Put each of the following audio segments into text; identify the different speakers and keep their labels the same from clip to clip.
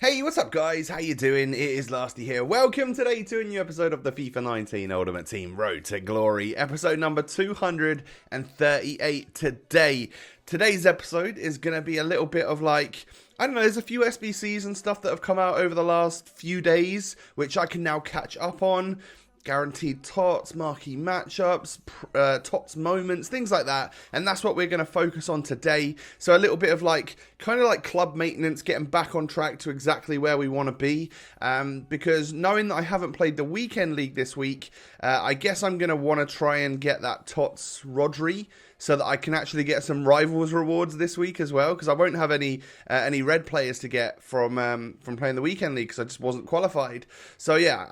Speaker 1: Hey, what's up guys? How you doing? It is Lasty here. Welcome today to a new episode of the FIFA 19 Ultimate Team Road to Glory, episode number 238 today. Today's episode is going to be a little bit of like, I don't know, there's a few SBCs and stuff that have come out over the last few days, which I can now catch up on. Guaranteed tots, marquee matchups, tots moments, things like that. And that's what we're going to focus on today. So a little bit of like, kind of like club maintenance, getting back on track to exactly where we want to be. Because knowing that I haven't played the weekend league this week, I guess I'm going to want to try and get that tots Rodri, so that I can actually get some rivals rewards this week as well, because I won't have any red players to get from playing the weekend league because I just wasn't qualified. So yeah,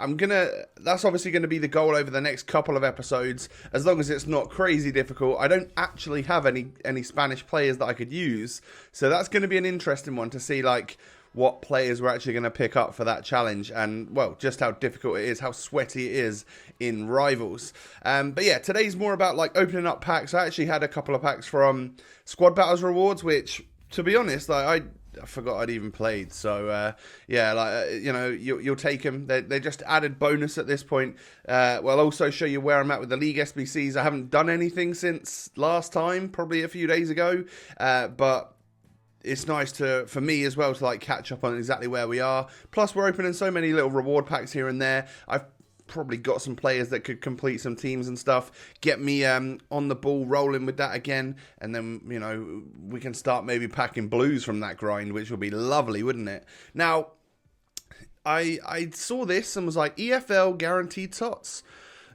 Speaker 1: that's obviously going to be the goal over the next couple of episodes, as long as it's not crazy difficult. I don't actually have any Spanish players that I could use, so that's going to be an interesting one to see like what players we're actually going to pick up for that challenge, and well, just how difficult it is, how sweaty it is in rivals. But yeah, today's more about like opening up packs. I actually had a couple of packs from Squad Battles rewards, which, to be honest, like I forgot I'd even played. So yeah, like you know, you'll take them. They're just added bonus at this point. Well, also show you where I'm at with the league SBCs. I haven't done anything since last time, probably a few days ago, but it's nice for me as well to like catch up on exactly where we are. Plus, we're opening so many little reward packs here and there. I've probably got some players that could complete some teams and stuff, get me on the ball rolling with that again, and then, you know, we can start maybe packing blues from that grind, which would be lovely, wouldn't it? Now, I saw this and was like, EFL guaranteed tots.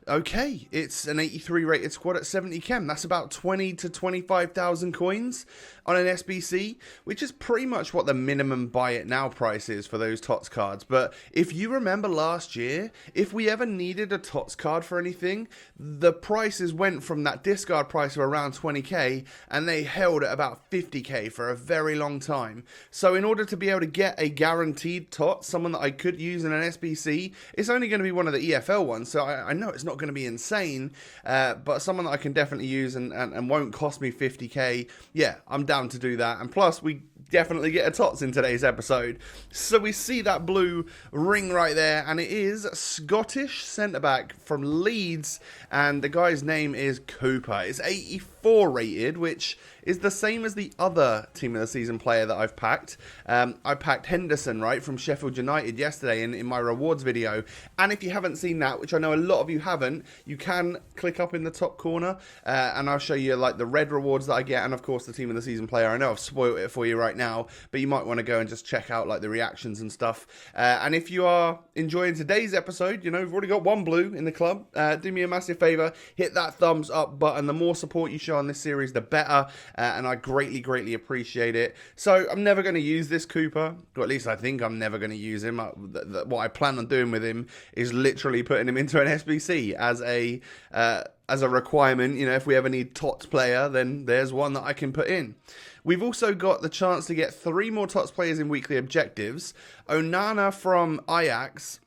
Speaker 1: Okay, it's an 83 rated squad at 70 chem. That's about 20 to 25,000 coins on an SBC, which is pretty much what the minimum buy it now price is for those TOTS cards. But if you remember last year, if we ever needed a TOTS card for anything, the prices went from that discard price of around 20k and they held at about 50k for a very long time. So in order to be able to get a guaranteed TOTS, someone that I could use in an SBC, it's only going to be one of the EFL ones. So I know it's not going to be insane, but someone that I can definitely use and won't cost me 50k. Yeah, I'm down to do that. And plus, we definitely get a tots in today's episode. So we see that blue ring right there, and it is Scottish centre-back from Leeds, and the guy's name is Cooper. It's 84 rated, which is the same as the other Team of the Season player that I've packed. I packed Henderson, right, from Sheffield United yesterday in my rewards video. And if you haven't seen that, which I know a lot of you haven't, you can click up in the top corner and I'll show you like the red rewards that I get, and of course the Team of the Season player. I know I've spoiled it for you right now, but you might want to go and just check out like the reactions and stuff. And if you are enjoying today's episode, you know, we've already got one blue in the club. Do me a massive favor, hit that thumbs up button. The more support you show on this series, the better. And I greatly appreciate it. So I'm never going to use this Cooper, or at least I think I'm never going to use him. What I plan on doing with him is literally putting him into an SBC as a requirement. You know, if we ever need TOTS player, then there's one that I can put in. We've also got the chance to get 3 more TOTS players in weekly objectives. Onana from Ajax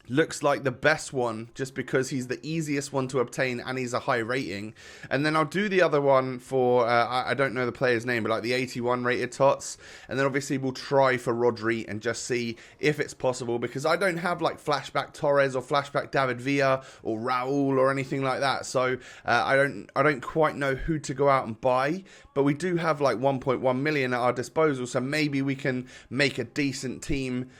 Speaker 1: looks like the best one just because he's the easiest one to obtain and he's a high rating. And then I'll do the other one for, I don't know the player's name, but like the 81 rated tots. And then obviously we'll try for Rodri and just see if it's possible, because I don't have like flashback Torres or flashback David Villa or Raul or anything like that. So I don't quite know who to go out and buy, but we do have like 1.1 million at our disposal. So maybe we can make a decent team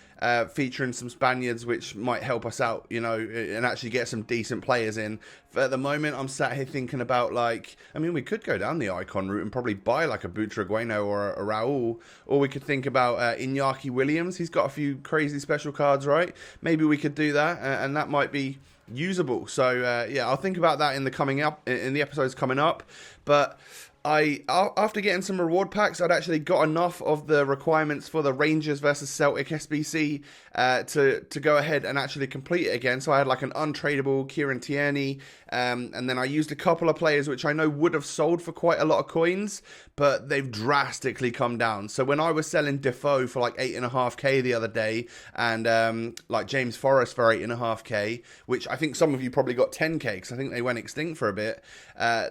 Speaker 1: featuring some Spaniards, which might help us out, you know, and actually get some decent players in. But at the moment, I'm sat here thinking about, like, I mean, we could go down the icon route and probably buy like a Butragueno or a Raul, or we could think about Iñaki Williams. He's got a few crazy special cards, right? Maybe we could do that, and that might be usable. So yeah, I'll think about that in the episodes coming up. But after getting some reward packs, I'd actually got enough of the requirements for the Rangers versus Celtic SBC to go ahead and actually complete it again. So I had like an untradeable Kieran Tierney, and then I used a couple of players which I know would have sold for quite a lot of coins, but they've drastically come down. So when I was selling Defoe for like 8.5k the other day, and like James Forrest for 8.5k, which I think some of you probably got 10k because I think they went extinct for a bit,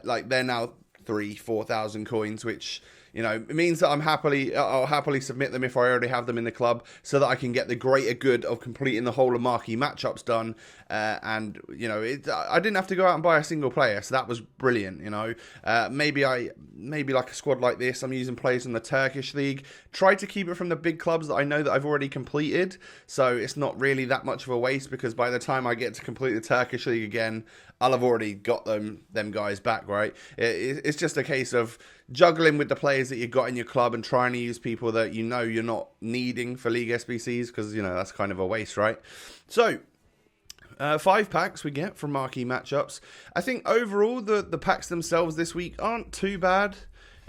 Speaker 1: like they're now 3,000-4,000 coins, which, You know, it means that I'll happily submit them if I already have them in the club, so that I can get the greater good of completing the whole of marquee matchups done. And you know, I didn't have to go out and buy a single player, so that was brilliant. You know, maybe like a squad like this, I'm using players in the Turkish league. Try to keep it from the big clubs that I know that I've already completed, so it's not really that much of a waste, because by the time I get to complete the Turkish league again, I'll have already got them guys back, right? It's just a case of juggling with the players that you've got in your club and trying to use people that you know you're not needing for League SBCs, because, you know, that's kind of a waste, right? So, 5 packs we get from marquee matchups. I think overall the packs themselves this week aren't too bad.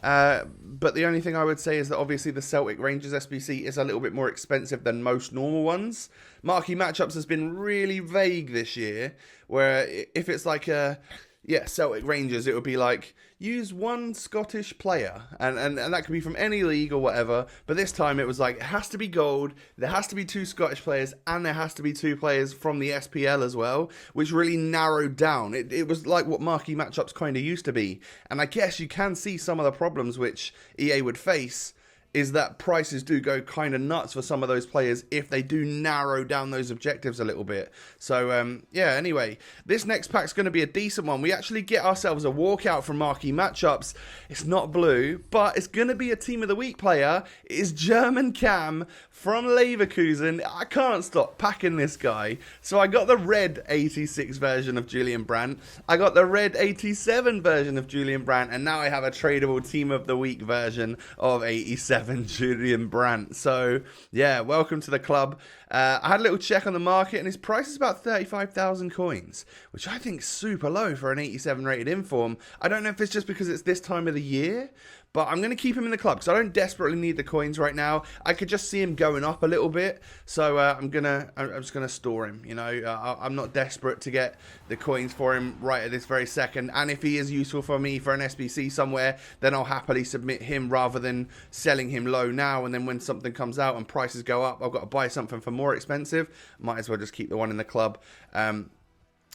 Speaker 1: But the only thing I would say is that obviously the Celtic Rangers SBC is a little bit more expensive than most normal ones. Marquee matchups has been really vague this year, where if it's like Celtic Rangers, it would be like, use one Scottish player, and that could be from any league or whatever, but this time it was like, it has to be gold, there has to be 2 Scottish players, and there has to be 2 players from the SPL as well, which really narrowed down. It was like what marquee matchups kind of used to be, and I guess you can see some of the problems which EA would face, is that prices do go kind of nuts for some of those players if they do narrow down those objectives a little bit. So, anyway, this next pack's going to be a decent one. We actually get ourselves a walkout from marquee matchups. It's not blue, but it's going to be a Team of the Week player. It is German Cam from Leverkusen. I can't stop packing this guy. So I got the red 86 version of Julian Brandt. I got the red 87 version of Julian Brandt. And now I have a tradable Team of the Week version of 87. Julian Brandt. So yeah, welcome to the club. I had a little check on the market, and his price is about 35,000 coins, which I think is super low for an 87 rated inform. I don't know if it's just because it's this time of the year, but I'm going to keep him in the club because I don't desperately need the coins right now. I could just see him going up a little bit, so I'm just gonna store him. You know, I'm not desperate to get the coins for him right at this very second. And if he is useful for me for an SBC somewhere, then I'll happily submit him rather than selling him low now. And then when something comes out and prices go up, I've got to buy something for more expensive. Might as well just keep the one in the club.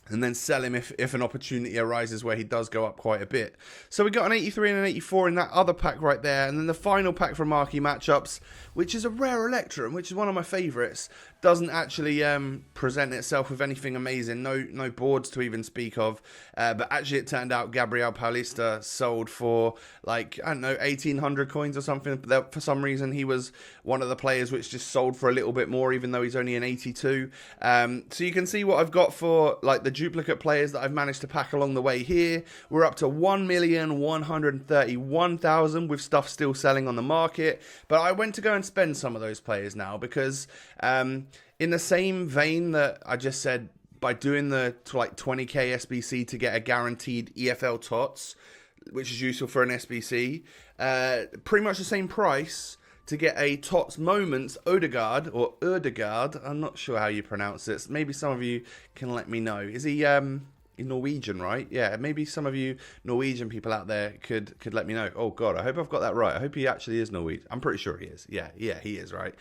Speaker 1: And then sell him if an opportunity arises where he does go up quite a bit. So we got an 83 and an 84 in that other pack right there. And then the final pack from marquee matchups, which is a rare Electrum, which is one of my favourites. Doesn't actually present itself with anything amazing. No boards to even speak of. But actually it turned out Gabriel Paulista sold for like, I don't know, 1,800 coins or something. For some reason he was one of the players which just sold for a little bit more, even though he's only an 82. So you can see what I've got for like the duplicate players that I've managed to pack along the way here. We're up to 1,131,000 with stuff still selling on the market. But I went to go and spend some of those players now because in the same vein that I just said, by doing the like 20k SBC to get a guaranteed EFL Tots, which is useful for an SBC, pretty much the same price to get a Tots Moments Odegaard, or Odegaard, I'm not sure how you pronounce this. Maybe some of you can let me know. Is he Norwegian, right? Yeah, maybe some of you Norwegian people out there could let me know. Oh God, I hope I've got that right. I hope he actually is Norwegian. I'm pretty sure he is. Yeah, he is, right?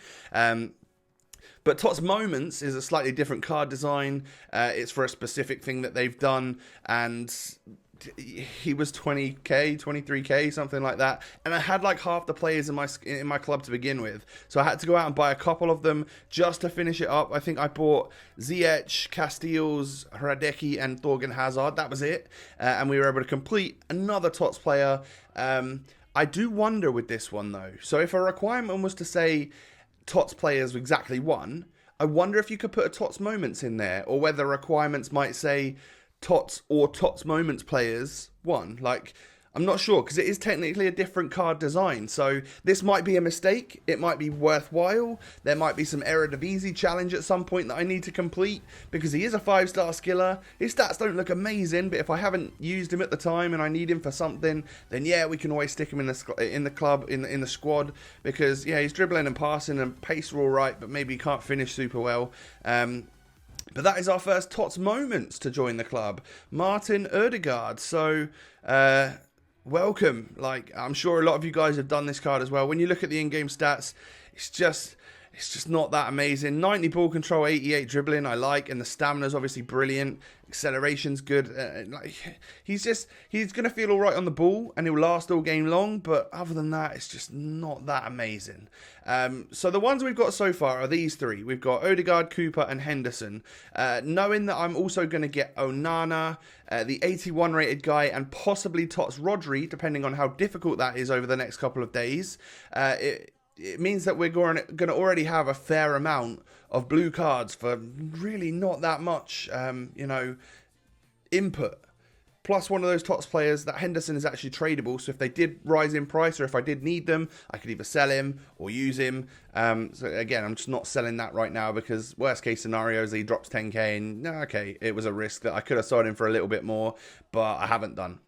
Speaker 1: But Tots Moments is a slightly different card design. It's for a specific thing that they've done, and he was 20k, 23k, something like that, and I had like half the players in my club to begin with, so I had to go out and buy a couple of them just to finish it up. I think I bought Ziyech, Casteels, Hradecki, and Thorgan Hazard. That was it, and we were able to complete another Tots player. I do wonder with this one though, so if a requirement was to say Tots players exactly one, I wonder if you could put a Tots Moments in there, or whether requirements might say Tots or Tots Moments players one. Like, I'm not sure, because it is technically a different card design, so this might be a mistake. It might be worthwhile. There might be some Eredivisie challenge at some point that I need to complete, because he is a 5-star skiller. His stats don't look amazing, but if I haven't used him at the time and I need him for something, then yeah, we can always stick him in the club, in the squad, because yeah, he's dribbling and passing and pace are all right, but maybe he can't finish super well. But that is our first Tots Moments to join the club, Martin Odegaard. So, welcome. Like, I'm sure a lot of you guys have done this card as well. When you look at the in-game stats, it's it's just not that amazing. 90 ball control, 88 dribbling, I like, and the stamina's obviously brilliant. Acceleration's good. He's going to feel all right on the ball, and he'll last all game long, but other than that, it's just not that amazing. So the ones we've got so far are these three. We've got Odegaard, Cooper, and Henderson. Knowing that I'm also going to get Onana, the 81 rated guy, and possibly Tots Rodri, depending on how difficult that is over the next couple of days, it means that we're going to already have a fair amount of blue cards for really not that much, input. Plus one of those Tots players, that Henderson, is actually tradable. So if they did rise in price, or if I did need them, I could either sell him or use him. So again, I'm just not selling that right now because worst case scenarios, he drops 10k and okay, it was a risk that I could have sold him for a little bit more, but I haven't done.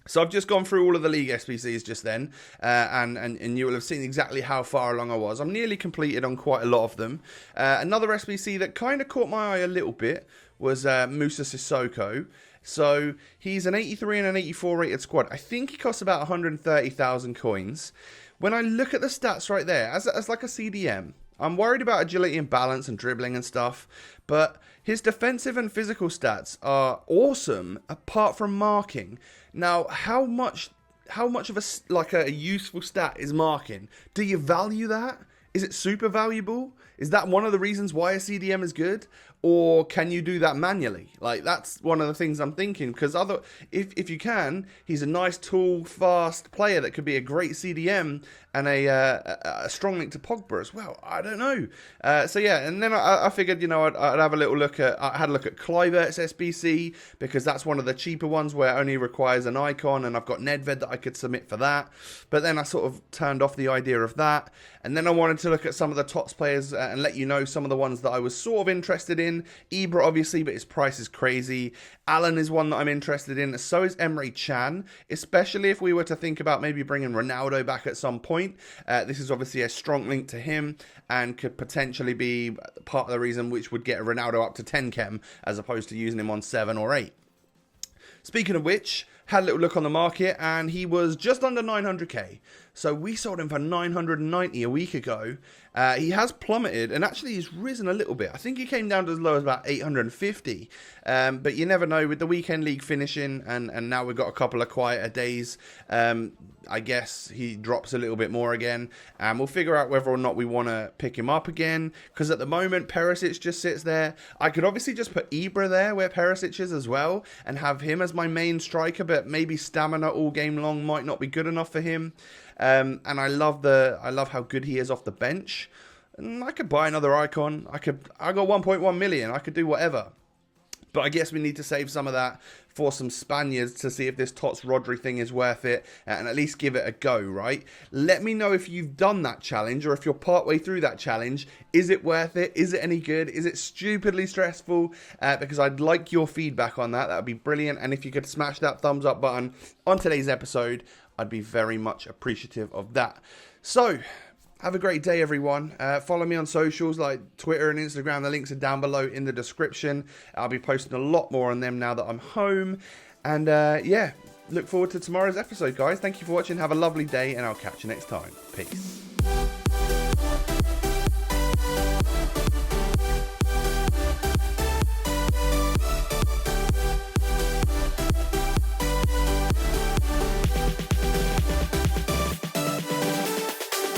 Speaker 1: So I've just gone through all of the league SBCs just then, and you will have seen exactly how far along I was. I'm nearly completed on quite a lot of them. Another SBC that kind of caught my eye a little bit was Musa Sissoko. So he's an 83 and an 84 rated squad. I think he costs about 130,000 coins. When I look at the stats right there, as like a CDM, I'm worried about agility and balance and dribbling and stuff, but his defensive and physical stats are awesome apart from marking. Now, how much of a useful stat is marking? Do you value that? Is it super valuable? Is that one of the reasons why a CDM is good? Or can you do that manually? Like, that's one of the things I'm thinking. Because if you can, he's a nice, tall, fast player that could be a great CDM and a strong link to Pogba as well. I don't know. So yeah, and then I figured, I'd have a little look at. I had a look at Kluivert's SBC because that's one of the cheaper ones where it only requires an icon, and I've got Nedved that I could submit for that. But then I sort of turned off the idea of that, and then I wanted to look at some of the Tots players and let you know some of the ones that I was sort of interested in. Ibra, obviously, but his price is crazy. Alan is one that I'm interested in. So is Emre Can, especially if we were to think about maybe bringing Ronaldo back at some point. This is obviously a strong link to him and could potentially be part of the reason which would get Ronaldo up to 10 chem as opposed to using him on 7 or 8. Speaking of which, had a little look on the market and he was just under 900k. So we sold him for 990 a week ago. He has plummeted and actually he's risen a little bit. I think he came down to as low as about 850. But you never know with the weekend league finishing and now we've got a couple of quieter days. I guess he drops a little bit more again. And we'll figure out whether or not we want to pick him up again. Because at the moment, Perisic just sits there. I could obviously just put Ibra there where Perisic is as well. And have him as my main striker. But maybe stamina all game long might not be good enough for him. And I love how good he is off the bench. And I could buy another icon. I got 1.1 million. I could do whatever. But I guess we need to save some of that for some Spaniards to see if this Tots Rodri thing is worth it and at least give it a go, right? Let me know if you've done that challenge or if you're partway through that challenge. Is it worth it? Is it any good? Is it stupidly stressful? Because I'd like your feedback on that. That would be brilliant. And if you could smash that thumbs up button on today's episode, I'd be very much appreciative of that. So, have a great day, everyone. Follow me on socials like Twitter and Instagram. The links are down below in the description. I'll be posting a lot more on them now that I'm home. And yeah, look forward to tomorrow's episode, guys. Thank you for watching. Have a lovely day, and I'll catch you next time. Peace.